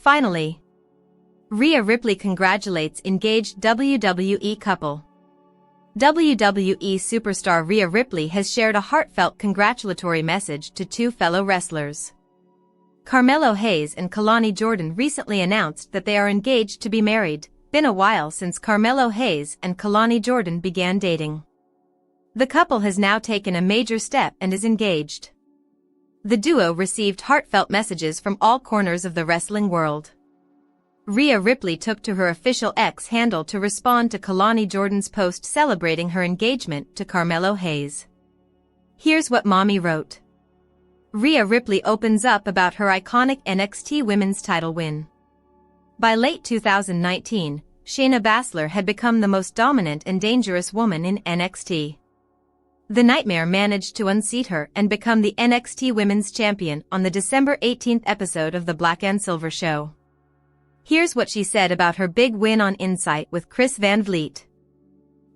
Finally, Rhea Ripley congratulates engaged WWE couple. WWE superstar Rhea Ripley has shared a heartfelt congratulatory message to two fellow wrestlers. Carmelo Hayes and Kelani Jordan recently announced that they are engaged to be married. Been a while since Carmelo Hayes and Kelani Jordan began dating. The couple has now taken a major step and is engaged. The duo received heartfelt messages from all corners of the wrestling world. Rhea Ripley took to her official X handle to respond to Kelani Jordan's post celebrating her engagement to Carmelo Hayes. Here's what Mommy wrote. Rhea Ripley opens up about her iconic NXT Women's title win. By late 2019, Shayna Baszler had become the most dominant and dangerous woman in NXT. The Nightmare managed to unseat her and become the NXT Women's Champion on the December 18th episode of the Black and Silver Show. Here's what she said about her big win on Insight with Chris Van Vliet.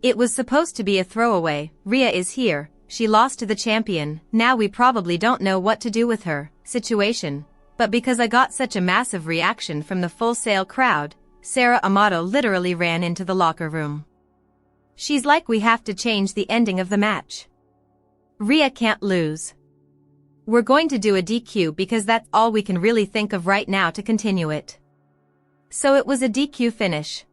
It was supposed to be a throwaway. Rhea is here, she lost to the champion, now we probably don't know what to do with her, situation. But because I got such a massive reaction from the Full Sail crowd, Sarah Amato literally ran into the locker room. She's like, we have to change the ending of the match. Rhea can't lose. We're going to do a DQ because that's all we can really think of right now to continue it. So it was a DQ finish.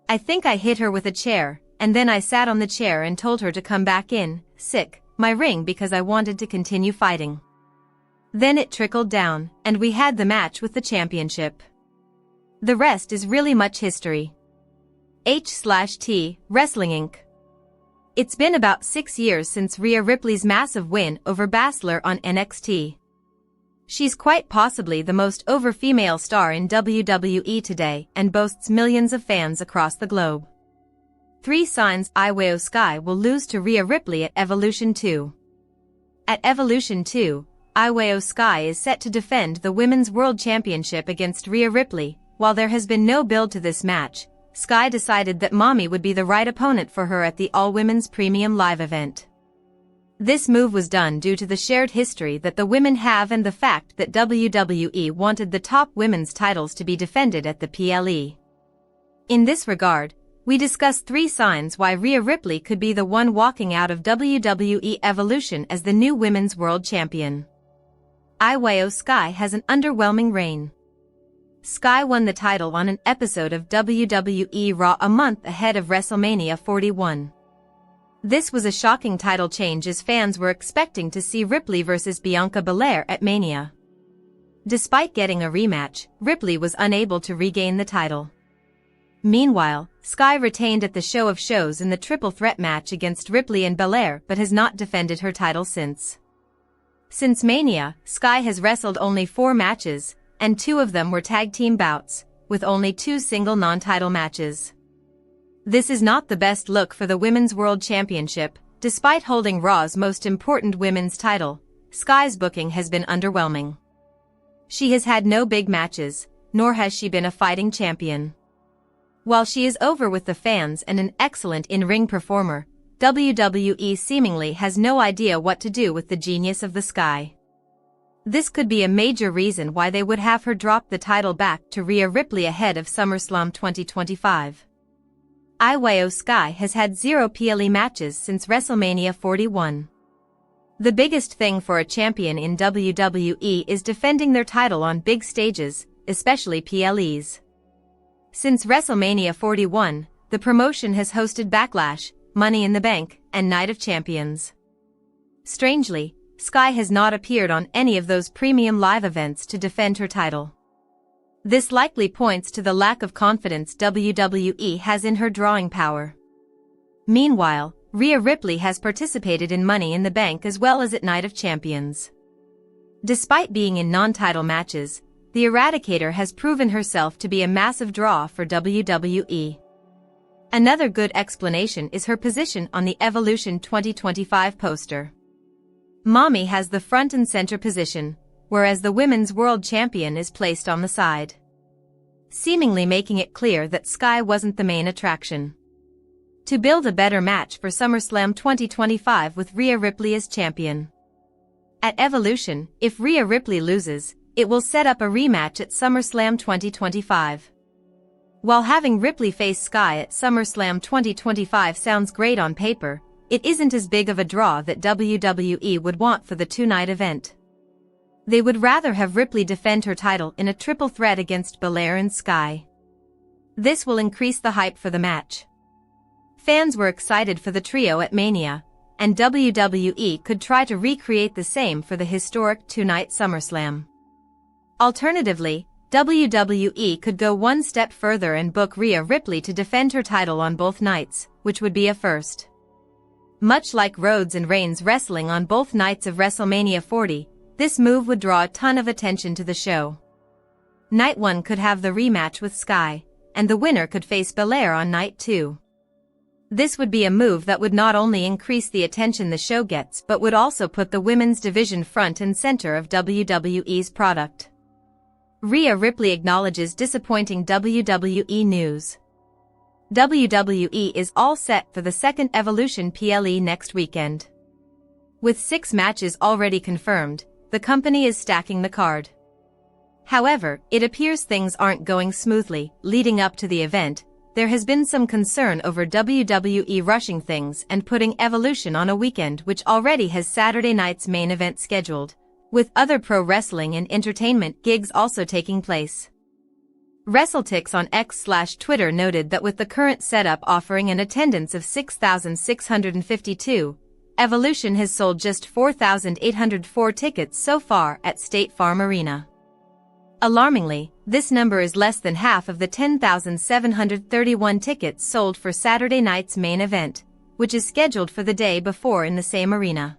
I think I hit her with a chair, and then I sat on the chair and told her to come back in, my ring because I wanted to continue fighting. Then it trickled down, and we had the match with the championship. The rest is really much history. H/T, Wrestling Inc. It's been about 6 years since Rhea Ripley's massive win over Baszler on NXT. She's quite possibly the most over female star in WWE today and boasts millions of fans across the globe. 3 signs IYO SKY will lose to Rhea Ripley at Evolution 2. At Evolution 2, IYO SKY is set to defend the Women's World Championship against Rhea Ripley. While there has been no build to this match, Sky decided that Mommy would be the right opponent for her at the All-Women's Premium Live event. This move was done due to the shared history that the women have and the fact that WWE wanted the top women's titles to be defended at the PLE. In this regard, we discuss 3 signs why Rhea Ripley could be the one walking out of WWE Evolution as the new Women's World Champion. IYO SKY has an underwhelming reign. Sky won the title on an episode of WWE Raw a month ahead of WrestleMania 41. This was a shocking title change as fans were expecting to see Ripley versus Bianca Belair at Mania. Despite getting a rematch, Ripley was unable to regain the title. Meanwhile, Sky retained at the Show of Shows in the triple threat match against Ripley and Belair but has not defended her title since. Since Mania, Sky has wrestled only 4 matches, and 2 of them were tag team bouts, with only 2 single non-title matches. This is not the best look for the Women's World Championship. Despite holding Raw's most important women's title, Sky's booking has been underwhelming. She has had no big matches, nor has she been a fighting champion. While she is over with the fans and an excellent in-ring performer, WWE seemingly has no idea what to do with the genius of the Sky. This could be a major reason why they would have her drop the title back to Rhea Ripley ahead of SummerSlam 2025. IYO SKY has had 0 PLE matches since WrestleMania 41. The biggest thing for a champion in WWE is defending their title on big stages, especially PLEs. Since WrestleMania 41, the promotion has hosted Backlash, Money in the Bank, and Night of Champions. Strangely, Sky has not appeared on any of those premium live events to defend her title. This likely points to the lack of confidence WWE has in her drawing power. Meanwhile, Rhea Ripley has participated in Money in the Bank as well as at Night of Champions. Despite being in non-title matches, the Eradicator has proven herself to be a massive draw for WWE. Another good explanation is her position on the Evolution 2025 poster. Mommy has the front and center position, whereas the Women's World Champion is placed on the side, seemingly making it clear that Sky wasn't the main attraction. To build a better match for SummerSlam 2025 with Rhea Ripley as champion. At Evolution, if Rhea Ripley loses, it will set up a rematch at SummerSlam 2025. While having Ripley face Sky at SummerSlam 2025 sounds great on paper, it isn't as big of a draw that WWE would want for the two-night event. They would rather have Ripley defend her title in a triple threat against Belair and Sky. This will increase the hype for the match. Fans were excited for the trio at Mania, and WWE could try to recreate the same for the historic two-night SummerSlam. Alternatively, WWE could go one step further and book Rhea Ripley to defend her title on both nights, which would be a first. Much like Rhodes and Reigns wrestling on both nights of WrestleMania 40, this move would draw a ton of attention to the show. Night 1 could have the rematch with Sky, and the winner could face Belair on Night 2. This would be a move that would not only increase the attention the show gets but would also put the women's division front and center of WWE's product. Rhea Ripley acknowledges disappointing WWE news. WWE is all set for the second Evolution PLE next weekend. With 6 matches already confirmed, the company is stacking the card. However, it appears things aren't going smoothly. Leading up to the event, there has been some concern over WWE rushing things and putting Evolution on a weekend which already has Saturday night's main event scheduled, with other pro wrestling and entertainment gigs also taking place. WrestleTix on X/Twitter noted that with the current setup offering an attendance of 6,652, Evolution has sold just 4,804 tickets so far at State Farm Arena. Alarmingly, this number is less than half of the 10,731 tickets sold for Saturday night's main event, which is scheduled for the day before in the same arena.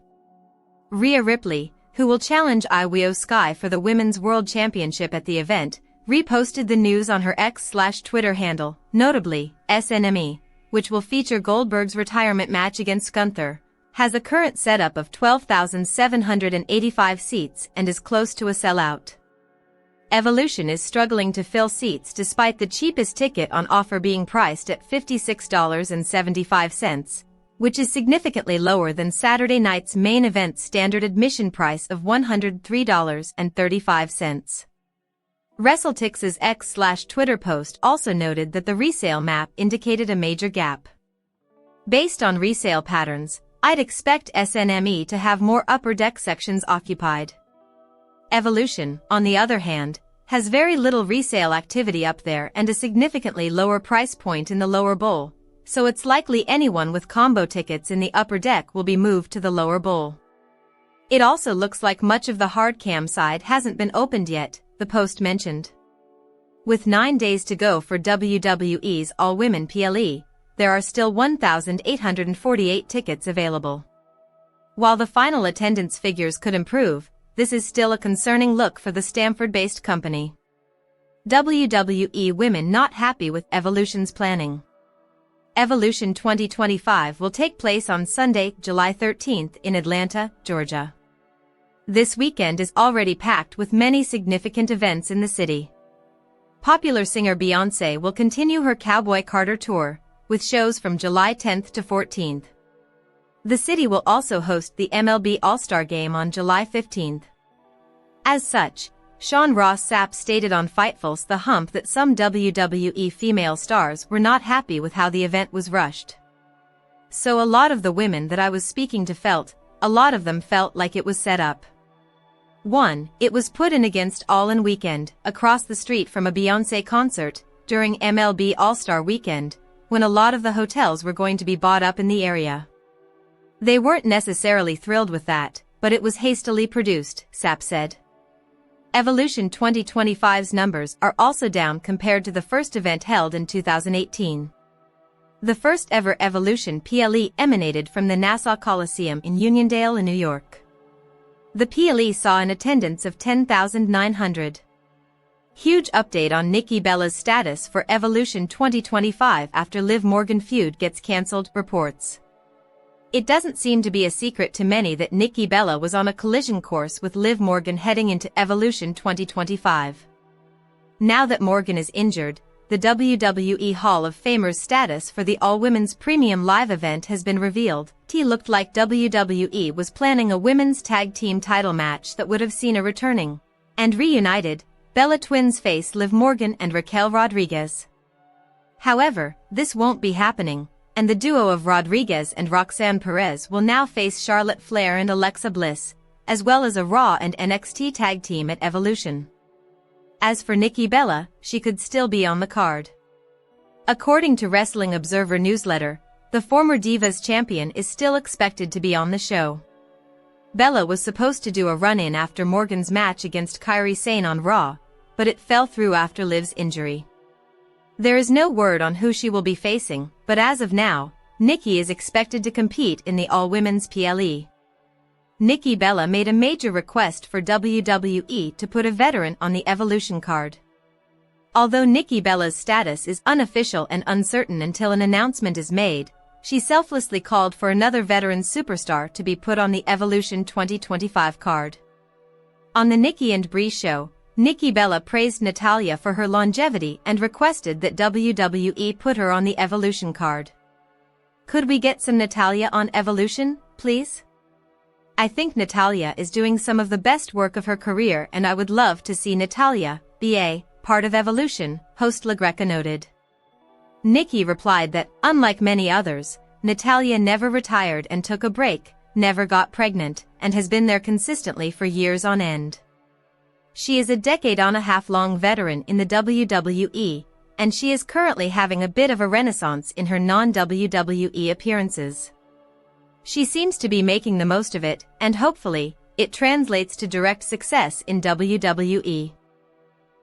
Rhea Ripley, who will challenge IYO SKY for the Women's World Championship at the event, reposted the news on her X/Twitter handle, notably, SNME, which will feature Goldberg's retirement match against Gunther, has a current setup of 12,785 seats and is close to a sellout. Evolution is struggling to fill seats despite the cheapest ticket on offer being priced at $56.75, which is significantly lower than Saturday night's main event standard admission price of $103.35. WrestleTix's X/Twitter post also noted that the resale map indicated a major gap. Based on resale patterns, I'd expect SNME to have more upper deck sections occupied. Evolution, on the other hand, has very little resale activity up there and a significantly lower price point in the lower bowl, so it's likely anyone with combo tickets in the upper deck will be moved to the lower bowl. It also looks like much of the hard cam side hasn't been opened yet, the post mentioned. With 9 days to go for WWE's All-Women PLE, there are still 1,848 tickets available. While the final attendance figures could improve, this is still a concerning look for the Stamford-based company. WWE Women not happy with Evolution's planning. Evolution 2025 will take place on Sunday, July 13th in Atlanta, Georgia. This weekend is already packed with many significant events in the city. Popular singer Beyoncé will continue her Cowboy Carter tour, with shows from July 10th to 14th. The city will also host the MLB All-Star Game on July 15th. As such, Sean Ross Sapp stated on Fightful's The Hump that some WWE female stars were not happy with how the event was rushed. So a lot of the women that I was speaking to a lot of them felt like it was set up. 1. It was put in against All-In Weekend, across the street from a Beyoncé concert, during MLB All-Star Weekend, when a lot of the hotels were going to be bought up in the area. They weren't necessarily thrilled with that, but it was hastily produced, Sapp said. Evolution 2025's numbers are also down compared to the first event held in 2018. The first ever Evolution PLE emanated from the Nassau Coliseum in Uniondale, New York. The PLE saw an attendance of 10,900. Huge update on Nikki Bella's status for Evolution 2025 after Liv Morgan feud gets cancelled, reports. It doesn't seem to be a secret to many that Nikki Bella was on a collision course with Liv Morgan heading into Evolution 2025. Now that Morgan is injured, the WWE Hall of Famer's status for the All-Women's Premium Live event has been revealed. It looked like WWE was planning a women's tag team title match that would have seen a returning And reunited, Bella twins face Liv Morgan and Raquel Rodriguez. However, this won't be happening, and the duo of Rodriguez and Roxanne Perez will now face Charlotte Flair and Alexa Bliss, as well as a Raw and NXT tag team at Evolution. As for Nikki Bella, she could still be on the card. According to Wrestling Observer newsletter, the former Divas champion is still expected to be on the show. Bella was supposed to do a run-in after Morgan's match against Kairi Sane on Raw, but it fell through after Liv's injury. There is no word on who she will be facing, but as of now, Nikki is expected to compete in the All-Women's plea. Nikki Bella made a major request for WWE to put a veteran on the Evolution card. Although Nikki Bella's status is unofficial and uncertain until an announcement is made, she selflessly called for another veteran superstar to be put on the Evolution 2025 card. On the Nikki and Brie show, Nikki Bella praised Natalya for her longevity and requested that WWE put her on the Evolution card. Could we get some Natalya on Evolution, please? I think Natalya is doing some of the best work of her career and I would love to see Natalya be a part of Evolution, host LaGreca noted. Nikki replied that, unlike many others, Natalya never retired and took a break, never got pregnant, and has been there consistently for years on end. She is a decade-and-a-half-long veteran in the WWE, and she is currently having a bit of a renaissance in her non-WWE appearances. She seems to be making the most of it, and hopefully, it translates to direct success in WWE.